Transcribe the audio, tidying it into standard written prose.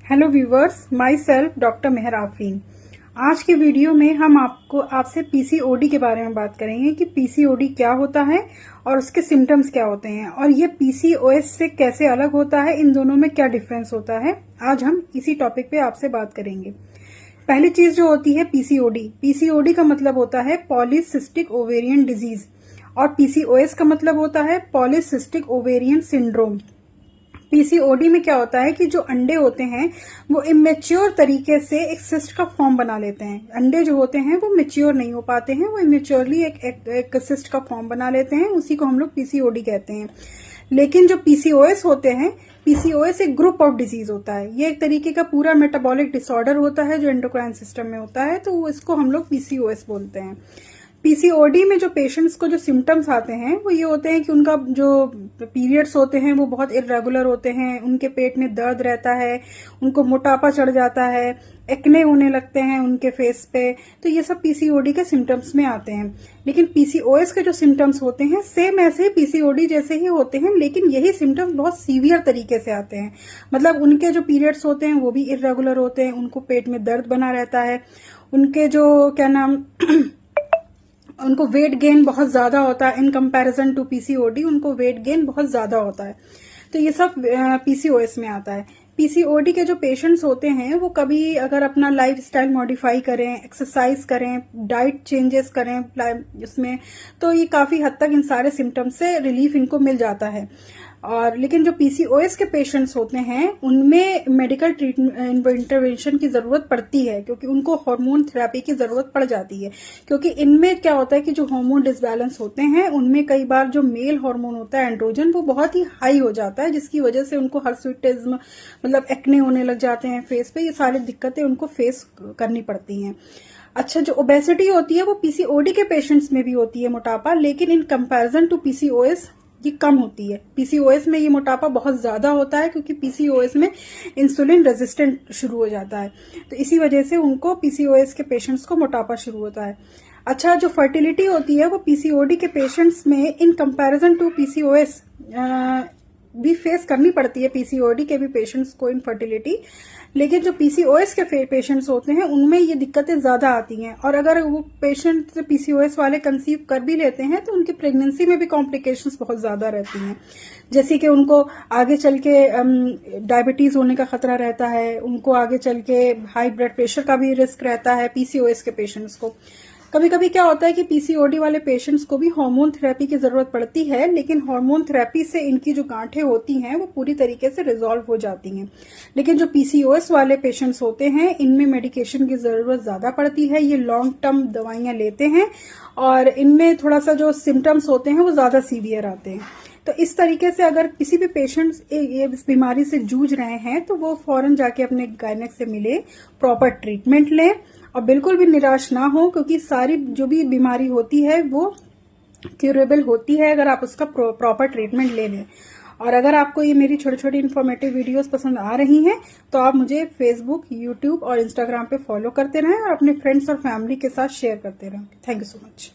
Hello viewers, my self doctor Mehar Afreen. आज के video में हम आपसे पीसीओडी के बारे में बात करेंगे कि पीसीओडी क्या होता है और उसके सिम्टम्स क्या होते हैं और ये पीसीओएस से कैसे अलग होता है, इन दोनों में क्या डिफरेंस होता है। आज हम इसी टॉपिक पे आपसे बात करेंगे। पहली चीज जो होती है पीसीओडी का मतलब होता है पॉलीसिस्टिक ओवेरियन डिजीज और पीसीओएस का मतलब होता है पॉलीसिस्टिक ओवेरियन सिंड्रोम। पीसीओडी में क्या होता है कि जो अंडे होते हैं वो इमेच्योर तरीके से एक सिस्ट का फॉर्म बना लेते हैं। अंडे जो होते हैं वो मेच्योर नहीं हो पाते हैं, वो इमेच्योरली एक सिस्ट का फॉर्म बना लेते हैं, उसी को हम लोग पीसीओडी कहते हैं। लेकिन जो पीसीओएस होते हैं, पीसीओएस एक ग्रुप ऑफ डिजीज होता है। ये एक तरीके का पूरा मेटाबॉलिक डिसऑर्डर होता है जो एंडोक्राइन सिस्टम में होता है, तो इसको हम लोग पीसीओएस बोलते हैं। पीसीओडी में जो पेशेंट्स को जो सिम्टम्स आते हैं वो ये होते हैं कि उनका जो पीरियड्स होते हैं वो बहुत इरेगुलर होते हैं, उनके पेट में दर्द रहता है, उनको मोटापा चढ़ जाता है, एक्ने होने लगते हैं उनके फेस पे, तो ये सब पीसीओडी के सिम्टम्स में आते हैं। लेकिन पीसीओएस के जो सिम्टम्स होते हैं सेम ऐसे ही पीसीओडी जैसे ही होते हैं, लेकिन यही सिम्टम्स बहुत सीवियर तरीके से आते हैं। मतलब उनके जो पीरियड्स होते हैं वो भी इरेगुलर होते हैं, उनको पेट में दर्द बना रहता है, उनके जो उनको वेट गेन बहुत ज्यादा होता है। इन कंपैरिजन टू पीसीओडी उनको वेट गेन बहुत ज्यादा होता है। तो ये सब पीसीओएस में आता है। पीसीओडी के जो पेशेंट्स होते हैं वो कभी अगर अपना लाइफस्टाइल मॉडिफाई करें, एक्सरसाइज करें, डाइट चेंजेस करें इसमें, तो ये काफी हद तक इन सारे सिम्टम्स से रिलीफ इनको मिल जाता है। और लेकिन जो पीसीओएस के पेशेंट्स होते हैं उनमें मेडिकल ट्रीटमेंट इंटरवेंशन की जरूरत पड़ती है, क्योंकि उनको हार्मोन थेरेपी की जरूरत पड़ जाती है। क्योंकि इनमें क्या होता है कि जो हार्मोन डिसबैलेंस होते हैं उनमें कई बार जो मेल हार्मोन होता है एंड्रोजन वो बहुत ही हाई हो जाता है, जिसकी वजह से उनको हर्सुटिज्म मतलब एक्ने होने लग जाते हैं फेस पे। ये सारी दिक्कतें उनको फेस करनी पड़ती हैं। अच्छा, जो ओबेसिटी होती है वो पीसीओडी के पेशेंट्स में भी होती है, मोटापा, लेकिन इन कंपैरिजन टू पीसीओएस ये कम होती है। पीसीओएस में ये मोटापा बहुत ज्यादा होता है क्योंकि पीसीओएस में इंसुलिन रेजिस्टेंट शुरू हो जाता है, तो इसी वजह से उनको पीसीओएस के पेशेंट्स को मोटापा शुरू होता है। अच्छा, जो फर्टिलिटी होती है वो पीसीओडी के पेशेंट्स में इन कंपैरिजन टू पीसीओएस भी फेस करनी पड़ती है, पीसीओडी के भी पेशेंट्स को इनफर्टिलिटी। लेकिन जो पीसीओएस के पेशेंट्स होते हैं उनमें ये दिक्कतें ज्यादा आती हैं, और अगर वो पेशेंट पीसीओएस वाले कंसीव कर भी लेते हैं तो उनकी प्रेगनेंसी में भी कॉम्प्लिकेशंस बहुत ज्यादा रहती हैं। जैसे कि उनको आगे चल के डायबिटीज होने का खतरा रहता है, उनको आगे चल के हाई ब्लड प्रेशर का भी रिस्क रहता है पीसीओएस के पेशेंट्स को। कभी कभी क्या होता है कि पीसीओडी वाले पेशेंट्स को भी हार्मोन थेरेपी की जरूरत पड़ती है, लेकिन हार्मोन थेरेपी से इनकी जो गांठें होती हैं वो पूरी तरीके से रिजॉल्व हो जाती हैं। लेकिन जो पीसीओएस वाले पेशेंट्स होते हैं इनमें मेडिकेशन की जरूरत ज्यादा पड़ती है, ये लॉन्ग टर्म दवाइयां लेते हैं और इनमें थोड़ा सा जो सिम्टम्स होते हैं वो ज्यादा सीवियर आते हैं। तो इस तरीके से अगर किसी भी पेशेंट्स इस बीमारी से जूझ रहे हैं तो वो फौरन जाके अपने गायनेक से मिले, प्रॉपर ट्रीटमेंट लें और बिल्कुल भी निराश ना हो, क्योंकि सारी जो भी बीमारी होती है वो क्यूरेबल होती है अगर आप उसका प्रॉपर ट्रीटमेंट ले लें। और अगर आपको ये मेरी छोटी छोटी इन्फॉर्मेटिव वीडियोस पसंद आ रही हैं तो आप मुझे फेसबुक, यूट्यूब और इंस्टाग्राम पे फॉलो करते रहें और अपने फ्रेंड्स और फैमिली के साथ शेयर करते रहें। Thank you so much.